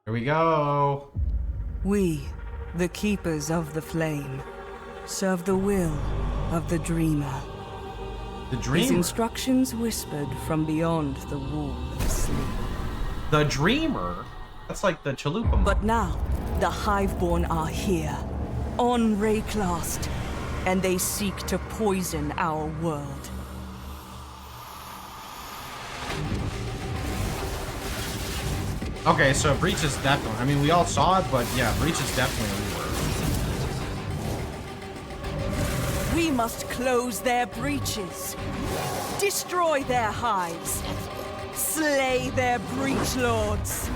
Here we go. We, the keepers of the flame, serve the will of the dreamer. The His dreamer. instructions whispered from beyond the wall of sleep. The dreamer? That's like the chalupa. But now, the Hiveborn are here, on Rayclast, and they seek to poison our world. Okay, so Breach is definitely... I mean, we all saw it, but yeah, Breach is definitely a rework. We must close their breaches, destroy their hives, slay their breach lords.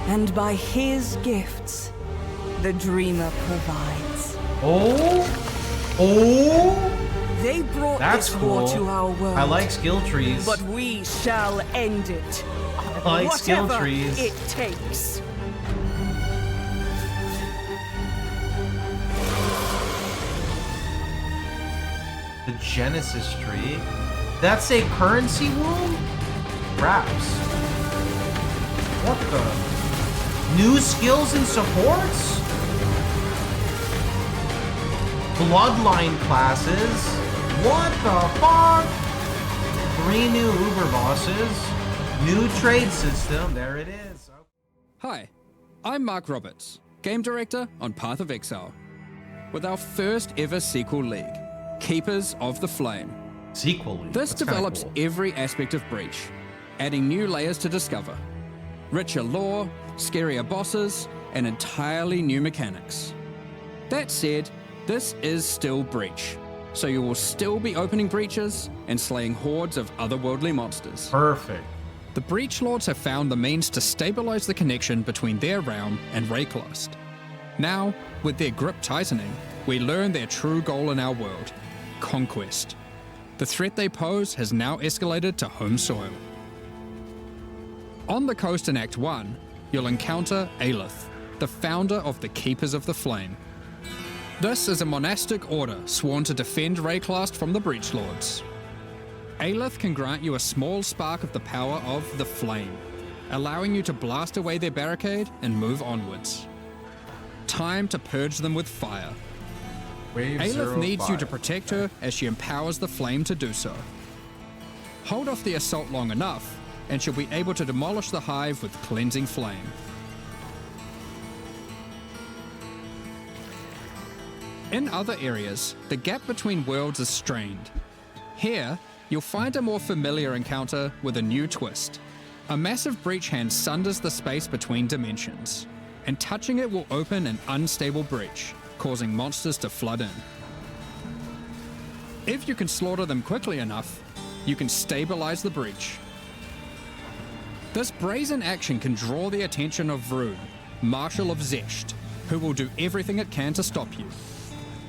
And by his gifts, the dreamer provides. They brought That's this cool. war to our world. I like skill trees. But we shall end it. I like skill Whatever trees. it takes. The Genesis tree. That's a currency womb? Grafts. What the? New skills and supports? Bloodline classes? What the fuck? 3 new Uber bosses. New trade system. There it is. Hi, I'm Mark Roberts, Game Director on Path of Exile, with our first ever sequel league, Keepers of the Flame. Sequel league. This That's kinda develops cool. every aspect of Breach, adding new layers to discover. Richer lore, scarier bosses, and entirely new mechanics. That said, this is still Breach, so you will still be opening breaches and slaying hordes of otherworldly monsters. Perfect. The Breach Lords have found the means to stabilize the connection between their realm and Rayclast. Now, with their grip tightening, we learn their true goal in our world, conquest. The threat they pose has now escalated to home soil. On the coast in Act 1, you'll encounter Aelith, the founder of the Keepers of the Flame. This is a monastic order sworn to defend Rayclast from the Breach Lords. Aelith can grant you a small spark of the power of the Flame, allowing you to blast away their barricade and move onwards. Time to purge them with fire. Wave Aelith needs you to 05. protect her as she empowers the Flame to do so. Hold off the assault long enough, and she'll be able to demolish the hive with cleansing flame. In other areas, the gap between worlds is strained. Here, you'll find a more familiar encounter with a new twist. A massive breach hand sunders the space between dimensions, and touching it will open an unstable breach, causing monsters to flood in. If you can slaughter them quickly enough, you can stabilize the breach. This brazen action can draw the attention of Vroon, Marshal of Zesht, who will do everything it can to stop you.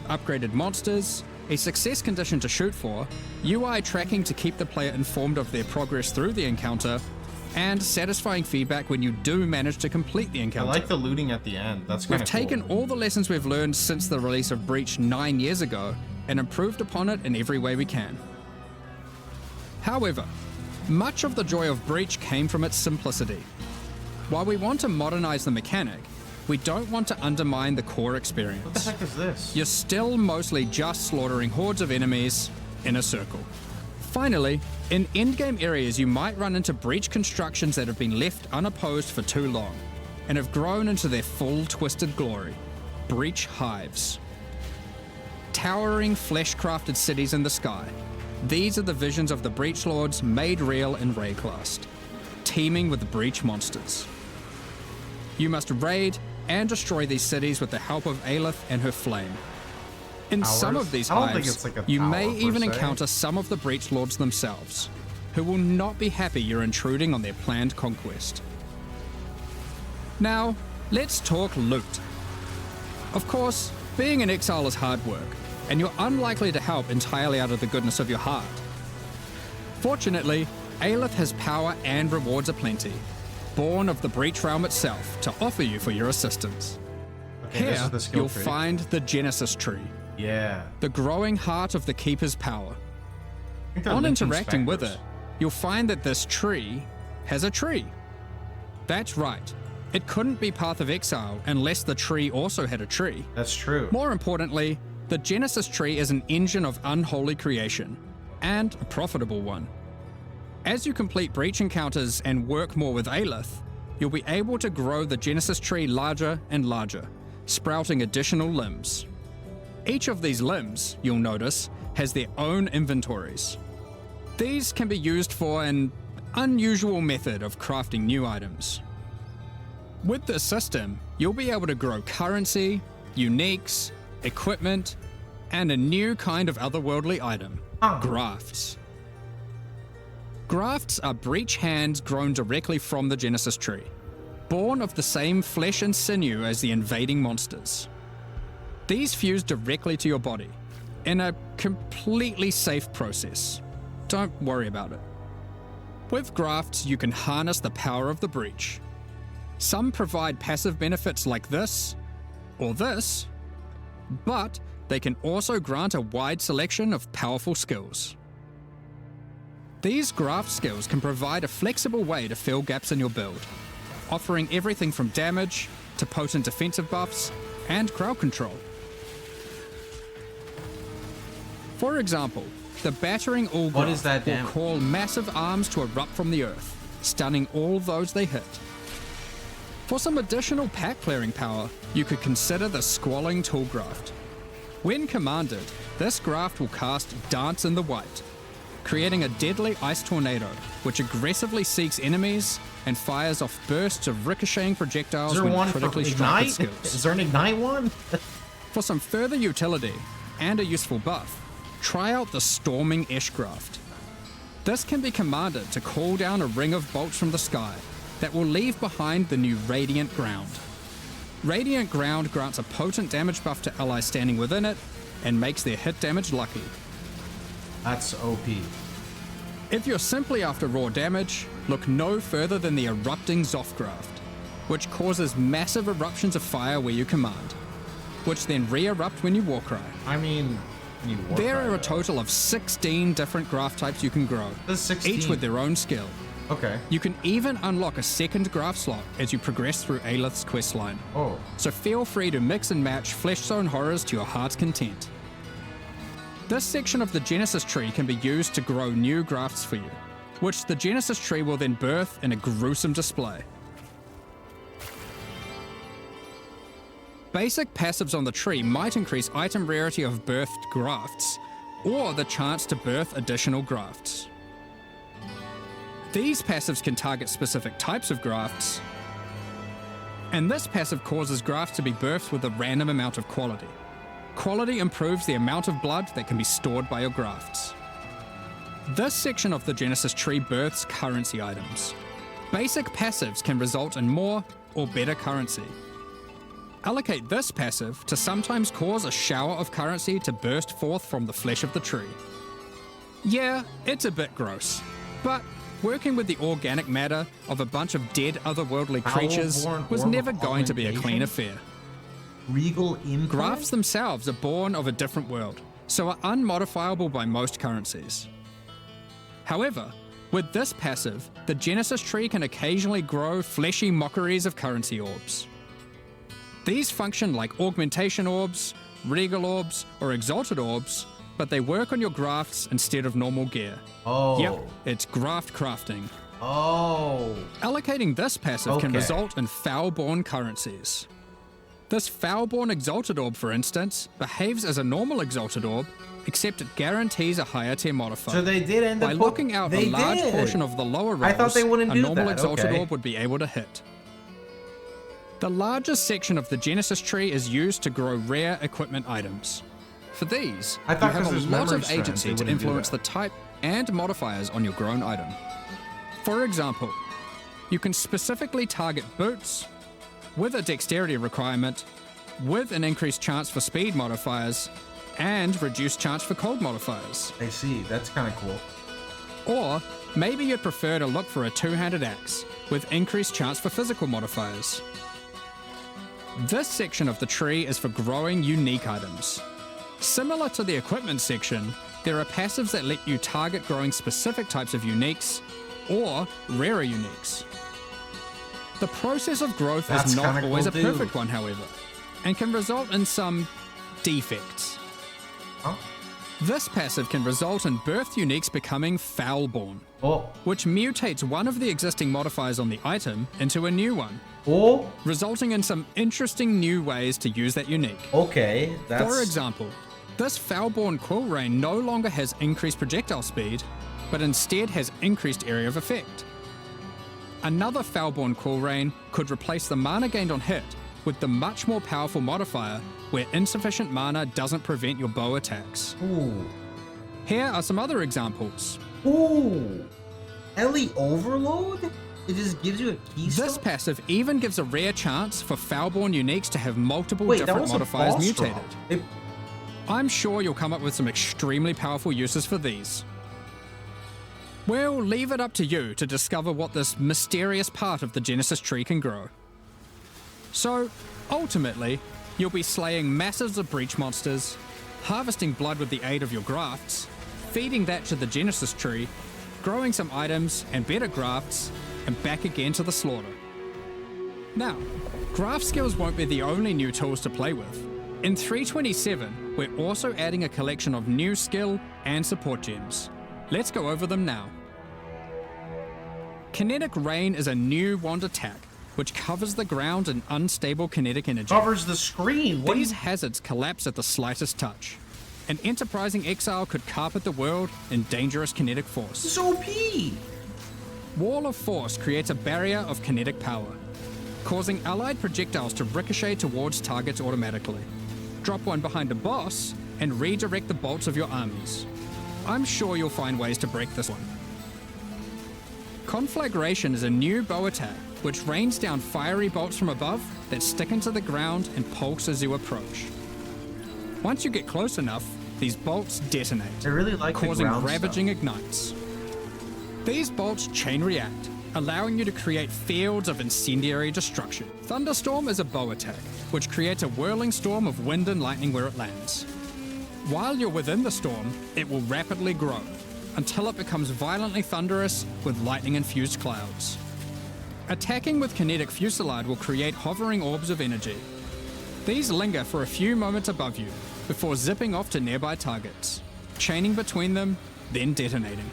Upgraded monsters, a success condition to shoot for, UI tracking to keep the player informed of their progress through the encounter, and satisfying feedback when you do manage to complete the I encounter. like the looting at the end. That's kind We've of taken all the lessons we've learned since the release of Breach 9 years ago and improved upon it in every way we can. However, much of the joy of Breach came from its simplicity. While we want to modernize the mechanic, we don't want to undermine the core experience. What the heck is this? You're still mostly just slaughtering hordes of enemies in a circle. Finally, in endgame areas you might run into breach constructions that have been left unopposed for too long and have grown into their full twisted glory. Breach hives. Towering flesh-crafted cities in the sky. These are the visions of the Breach Lords made real in Rayclast, teeming with the Breach monsters. You must raid and destroy these cities with the help of Aelith and her flame. In some Towers? of these I don't think hives, it's like a you tower may per even se. encounter some of the Breach Lords themselves, who will not be happy you're intruding on their planned conquest. Now, let's talk loot. Of course, being an exile is hard work, and you're unlikely to help entirely out of the goodness of your heart. Fortunately, Aelith has power and rewards aplenty, born of the Breach Realm itself, to offer you for your assistance. Okay, this Here, is the skill you'll tree. find the Genesis Tree, Yeah. the growing heart of the Keeper's power. I think they're On linking interacting with specters. it, you'll find that this tree has a tree. That's right. It couldn't be Path of Exile unless the tree also had a tree. That's true. More importantly, the Genesis tree is an engine of unholy creation, and a profitable one. As you complete breach encounters and work more with Aelith, you'll be able to grow the Genesis tree larger and larger, sprouting additional limbs. Each of these limbs, you'll notice, has their own inventories. These can be used for an unusual method of crafting new items. With this system, you'll be able to grow currency, uniques, equipment, and a new kind of otherworldly item, grafts. Grafts are breach hands grown directly from the Genesis tree, born of the same flesh and sinew as the invading monsters. These fuse directly to your body, in a completely safe process. Don't worry about it. With grafts, you can harness the power of the breach. Some provide passive benefits like this, or this, but they can also grant a wide selection of powerful skills. These graft skills can provide a flexible way to fill gaps in your build, offering everything from damage to potent defensive buffs and crowd control. For example, the Battering All What is that will damage? call massive arms to erupt from the earth, stunning all those they hit. For some additional pack clearing power, you could consider the Squalling Tool Graft. When commanded, this graft will cast Dance in the White, creating a deadly ice tornado which aggressively seeks enemies and fires off bursts of ricocheting projectiles Is there when one for critically struck with Ignite? skills. Is there an Ignite one? For some further utility and a useful buff, try out the Storming Esh Graft. This can be commanded to call down a ring of bolts from the sky that will leave behind the new Radiant Ground. Radiant Ground grants a potent damage buff to allies standing within it and makes their hit damage lucky. That's OP. If you're simply after raw damage, look no further than the Erupting Zoth Graft, which causes massive eruptions of fire where you command, which then re-erupt when you Warcry. I mean, you need There are a Warcry, total of 16 different graft types you can grow, There's 16. each with their own skill. though. Okay. You can even unlock a second graft slot as you progress through Aelith's questline, Oh. so feel free to mix and match Flesh Zone horrors to your heart's content. This section of the Genesis tree can be used to grow new grafts for you, which the Genesis tree will then birth in a gruesome display. Basic passives on the tree might increase item rarity of birthed grafts, or the chance to birth additional grafts. These passives can target specific types of grafts, and this passive causes grafts to be birthed with a random amount of quality. Quality improves the amount of blood that can be stored by your grafts. This section of the Genesis tree births currency items. Basic passives can result in more or better currency. Allocate this passive to sometimes cause a shower of currency to burst forth from the flesh of the tree. Yeah, it's a bit gross, but working with the organic matter of a bunch of dead otherworldly creatures Foulborn was Orb never of going to be a clean Augmentation? affair. Regal Implant? Grafts themselves are born of a different world, so are unmodifiable by most currencies. However, with this passive, the Genesis tree can occasionally grow fleshy mockeries of currency orbs. These function like augmentation orbs, regal orbs, or exalted orbs, but they work on your grafts instead of normal gear. Oh. Yep, it's graft crafting. Oh. Allocating this passive can Okay. result in Foulborn currencies. This Foulborn Exalted Orb, for instance, behaves as a normal Exalted Orb, except it guarantees a higher tier modifier. So they did end up By locking out a they large did. portion of the lower rolls, I thought they wouldn't a do normal that, Exalted okay. Orb would be able to hit. The largest section of the Genesis tree is used to grow rare equipment items. For these, I you thought have 'cause a there's lot memory of strands, agency they to wouldn't do influence the that. type and modifiers on your grown item. For example, you can specifically target boots with a dexterity requirement, with an increased chance for speed modifiers, and reduced chance for cold modifiers. I see. That's kind of cool. Or maybe you'd prefer to look for a two-handed axe with increased chance for physical modifiers. This section of the tree is for growing unique items. Similar to the equipment section, there are passives that let you target growing specific types of uniques or rarer uniques. The process of growth is not always a perfect one, however, and can result in some defects. Huh? This passive can result in birthed uniques becoming Foulborn, which mutates one of the existing modifiers on the item into a new one, resulting in some interesting new ways to use that unique. Okay, that's... For example, this Foulborn Quill Rain no longer has increased projectile speed, but instead has increased area of effect. Another Foulborn Quill Rain could replace the mana gained on hit with the much more powerful modifier where insufficient mana doesn't prevent your bow attacks. Ooh. Here are some other examples. Ooh. Ellie Overload? It just gives you a keystone? This passive even gives a rare chance for Foulborn uniques to have multiple different modifiers mutated. I'm sure you'll come up with some extremely powerful uses for these. We'll leave it up to you to discover what this mysterious part of the Genesis tree can grow. So, ultimately, you'll be slaying masses of breach monsters, harvesting blood with the aid of your grafts, feeding that to the Genesis tree, growing some items and better grafts, and back again to the slaughter. Now, graft skills won't be the only new tools to play with. In 327, we're also adding a collection of new skill and support gems. Let's go over them now. Kinetic Rain is a new wand attack which covers the ground in unstable kinetic energy. Covers the screen? These hazards collapse at the slightest touch. An enterprising exile could carpet the world in dangerous kinetic force. This is OP! Wall of Force creates a barrier of kinetic power, causing allied projectiles to ricochet towards targets automatically. Drop one behind a boss and redirect the bolts of your armies. I'm sure you'll find ways to break this one. Conflagration is a new bow attack which rains down fiery bolts from above that stick into the ground and pulse as you approach. Once you get close enough, these bolts detonate, I really like causing the ground ravaging stuff. ignites. These bolts chain react, allowing you to create fields of incendiary destruction. Thunderstorm is a bow attack, which creates a whirling storm of wind and lightning where it lands. While you're within the storm, it will rapidly grow, until it becomes violently thunderous with lightning-infused clouds. Attacking with Kinetic Fusillade will create hovering orbs of energy. These linger for a few moments above you, before zipping off to nearby targets, chaining between them, then detonating.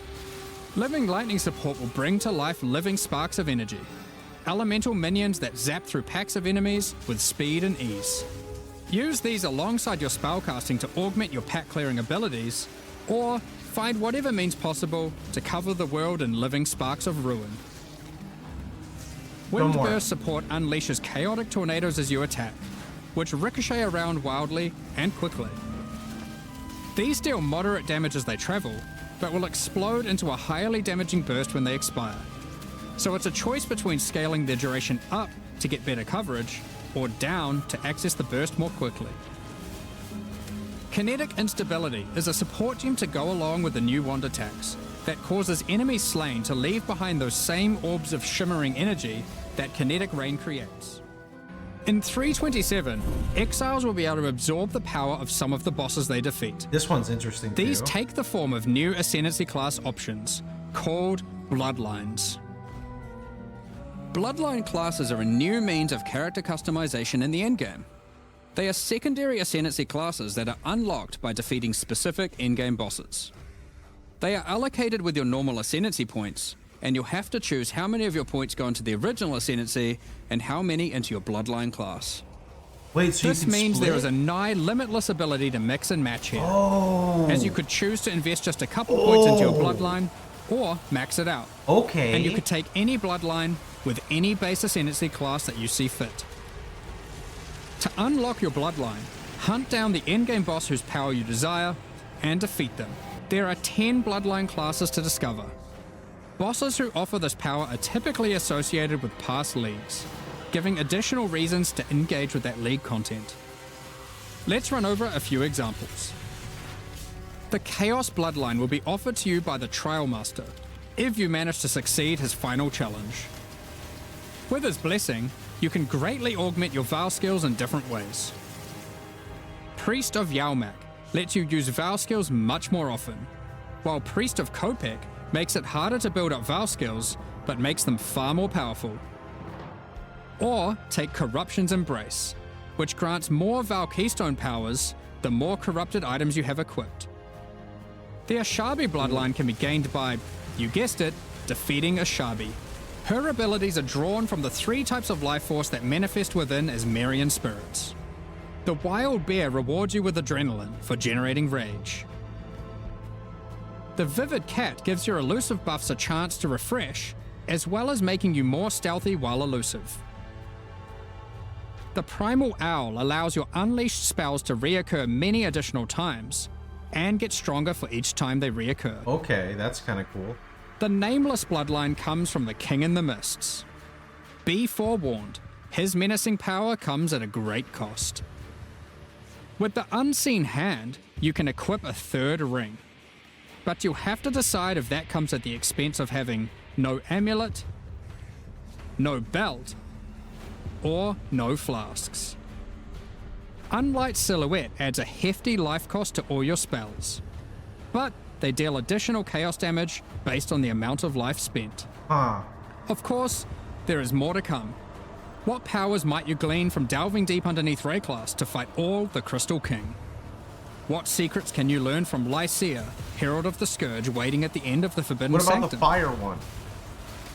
Living Lightning support will bring to life living sparks of energy, elemental minions that zap through packs of enemies with speed and ease. Use these alongside your spellcasting to augment your pack clearing abilities, or find whatever means possible to cover the world in living sparks of ruin. Windburst support unleashes chaotic tornadoes as you attack, which ricochet around wildly and quickly. These deal moderate damage as they travel, but will explode into a highly damaging burst when they expire. So it's a choice between scaling their duration up to get better coverage, or down to access the burst more quickly. Kinetic Instability is a support gem to go along with the new wand attacks that causes enemies slain to leave behind those same orbs of shimmering energy that Kinetic Rain creates. In 327, exiles will be able to absorb the power of some of the bosses they defeat. This one's interesting These too. take the form of new ascendency class options, called Bloodlines. Bloodline classes are a new means of character customization in the endgame. They are secondary ascendancy classes that are unlocked by defeating specific endgame bosses. They are allocated with your normal ascendancy points, and you'll have to choose how many of your points go into the original ascendancy and how many into your bloodline class. Wait, so This you can means split? there is a nigh limitless ability to mix and match here, as you could choose to invest just a couple points into your bloodline, or max it out. Okay. And you could take any bloodline with any base ascendancy class that you see fit. To unlock your bloodline, hunt down the endgame boss whose power you desire, and defeat them. There are 10 bloodline classes to discover. Bosses who offer this power are typically associated with past leagues, giving additional reasons to engage with that league content. Let's run over a few examples. The Chaos Bloodline will be offered to you by the Trial Master, if you manage to succeed his final challenge. With his blessing, you can greatly augment your Vow skills in different ways. Priest of Yalmak lets you use Vow skills much more often, while Priest of Kopek makes it harder to build up Vow skills, but makes them far more powerful. Or take Corruption's Embrace, which grants more Vow Keystone powers the more corrupted items you have equipped. The Ashabi bloodline can be gained by, you guessed it, defeating Ashabi. Her abilities are drawn from the 3 types of life force that manifest within as Marian spirits. The Wild Bear rewards you with adrenaline for generating rage. The Vivid Cat gives your elusive buffs a chance to refresh, as well as making you more stealthy while elusive. The Primal Owl allows your unleashed spells to reoccur many additional times, and get stronger for each time they reoccur. Okay, that's kind of cool. The Nameless bloodline comes from the King in the Mists. Be forewarned, his menacing power comes at a great cost. With the Unseen Hand, you can equip a 3rd ring, but you'll have to decide if that comes at the expense of having no amulet, no belt, or no flasks. Unlight Silhouette adds a hefty life cost to all your spells, but they deal additional chaos damage based on the amount of life spent. Of course, there is more to come. What powers might you glean from delving deep underneath Rayclass to fight all the Crystal King? What secrets can you learn from Lycia, Herald of the Scourge, waiting at the end of the Forbidden Sanctum? What about the fire one?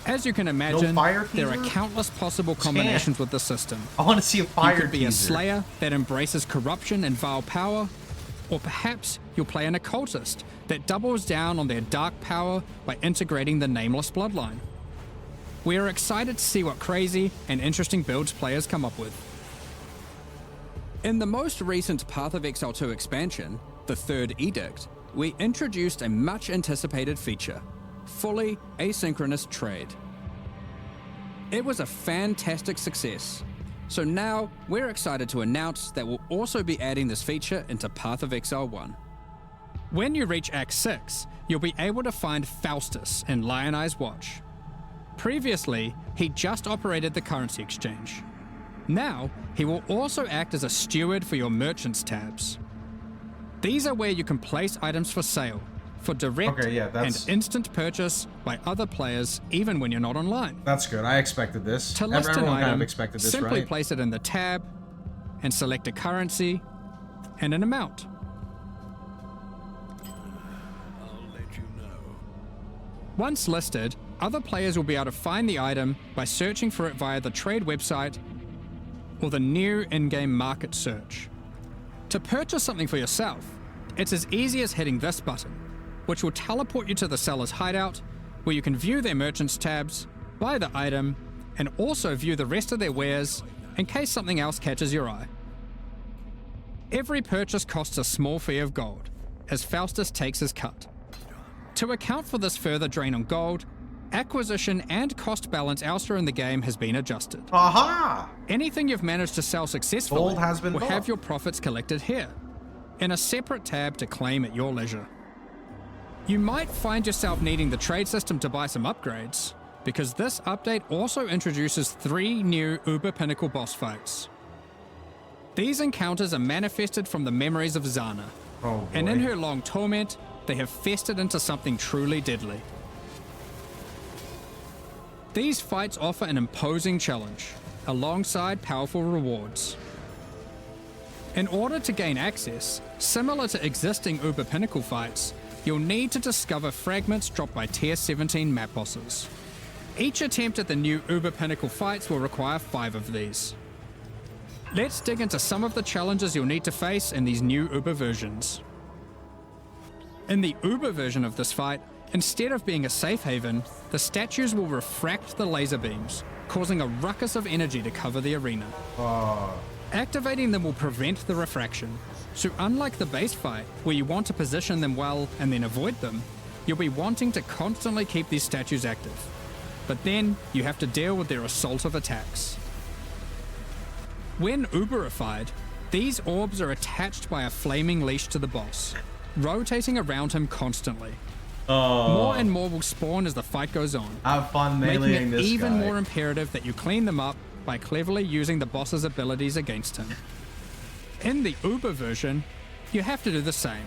As you can imagine, there are countless possible combinations with the system. I want to see a fire You could be teaser. a Slayer that embraces corruption and vile power, or perhaps you'll play an Occultist that doubles down on their dark power by integrating the Nameless bloodline. We are excited to see what crazy and interesting builds players come up with. In the most recent Path of Exile 2 expansion, the 3rd Edict, we introduced a much anticipated feature: fully asynchronous trade. It was a fantastic success, so now we're excited to announce that we'll also be adding this feature into Path of Exile 1. When you reach Act 6, you'll be able to find Faustus in Lion Eye's Watch. Previously, he just operated the currency exchange. Now, he will also act as a steward for your merchants tabs. These are where you can place items for sale, for direct and instant purchase by other players, even when you're not online. That's good. I expected this. To list an Everyone item, kind of expected this, simply right? place it in the tab and select a currency and an amount. I'll let you know. Once listed, other players will be able to find the item by searching for it via the trade website or the new in-game market search. To purchase something for yourself, it's as easy as hitting this button, which will teleport you to the seller's hideout, where you can view their merchants tabs, buy the item, and also view the rest of their wares in case something else catches your eye. Every purchase costs a small fee of gold, as Faustus takes his cut. To account for this further drain on gold, acquisition and cost balance elsewhere in the game has been adjusted. Aha! Anything you've managed to sell successfully Gold has been will bought. have your profits collected here, in a separate tab to claim at your leisure. You might find yourself needing the trade system to buy some upgrades, because this update also introduces 3 new Uber Pinnacle boss fights. These encounters are manifested from the memories of Zana, and in her long torment, they have festered into something truly deadly. These fights offer an imposing challenge, alongside powerful rewards. In order to gain access, similar to existing Uber Pinnacle fights, you'll need to discover fragments dropped by Tier 17 map bosses. Each attempt at the new Uber Pinnacle fights will require 5 of these. Let's dig into some of the challenges you'll need to face in these new Uber versions. In the Uber version of this fight, instead of being a safe haven, the statues will refract the laser beams, causing a ruckus of energy to cover the arena. Activating them will prevent the refraction, so unlike the base fight, where you want to position them well and then avoid them, you'll be wanting to constantly keep these statues active. But then, you have to deal with their assaultive attacks. When Uberified, these orbs are attached by a flaming leash to the boss, rotating around him constantly. Oh. More and more will spawn as the fight goes on, Have fun making meleeing it this even guy. more imperative that you clean them up by cleverly using the boss's abilities against him. In the Uber version, you have to do the same,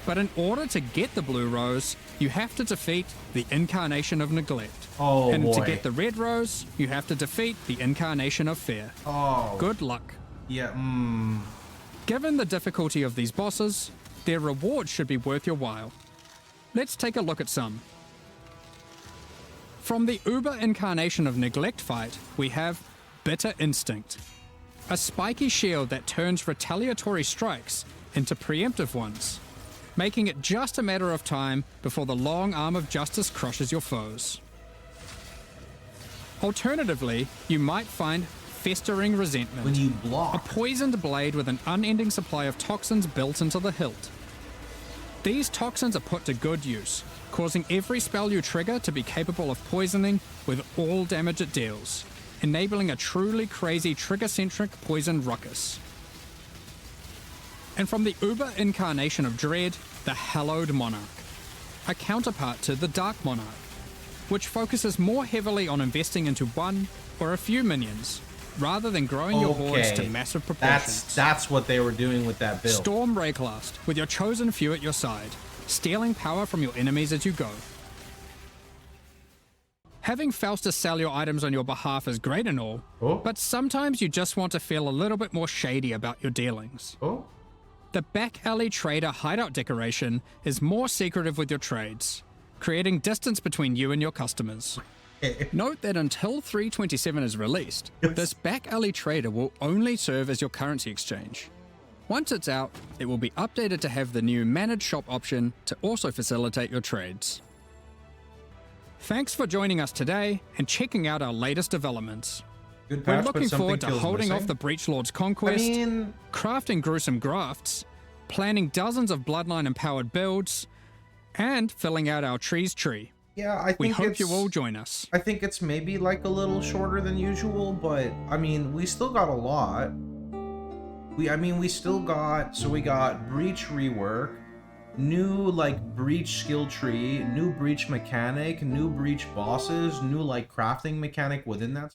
but in order to get the blue rose, you have to defeat the Incarnation of Neglect. Oh, and to boy. get the red rose, you have to defeat the Incarnation of Fear. Oh. Good luck. Yeah, Given the difficulty of these bosses, their rewards should be worth your while. Let's take a look at some. From the Uber Incarnation of Neglect fight, we have Bitter Instinct, a spiky shield that turns retaliatory strikes into preemptive ones, making it just a matter of time before the long arm of justice crushes your foes. Alternatively, you might find Festering Resentment, when you a block. poisoned blade with an unending supply of toxins built into the hilt. These toxins are put to good use, causing every spell you trigger to be capable of poisoning with all damage it deals, enabling a truly crazy trigger-centric poison ruckus. And from the Uber Incarnation of Dread, the Hallowed Monarch, a counterpart to the Dark Monarch, which focuses more heavily on investing into one or a few minions, rather than growing your hordes to massive proportions. That's what they were doing with that build. Storm Rayclast, with your chosen few at your side, stealing power from your enemies as you go. Having Faustus sell your items on your behalf is great and all, but sometimes you just want to feel a little bit more shady about your dealings. The Back Alley Trader hideout decoration is more secretive with your trades, creating distance between you and your customers. Note that until 327 is released, this Back Alley Trader will only serve as your currency exchange. Once it's out, it will be updated to have the new Managed Shop option to also facilitate your trades. Thanks for joining us today and checking out our latest developments. Good We're patch, but looking something forward to feels holding missing. off the Breachlord's conquest, crafting gruesome grafts, planning dozens of Bloodline-empowered builds, and filling out our tree's tree. Yeah, I think We hope you all join us. I think it's maybe like a little shorter than usual, but I mean, we still got a lot. We still got, so we got Breach rework, new like Breach skill tree, new Breach mechanic, new Breach bosses, new like crafting mechanic within that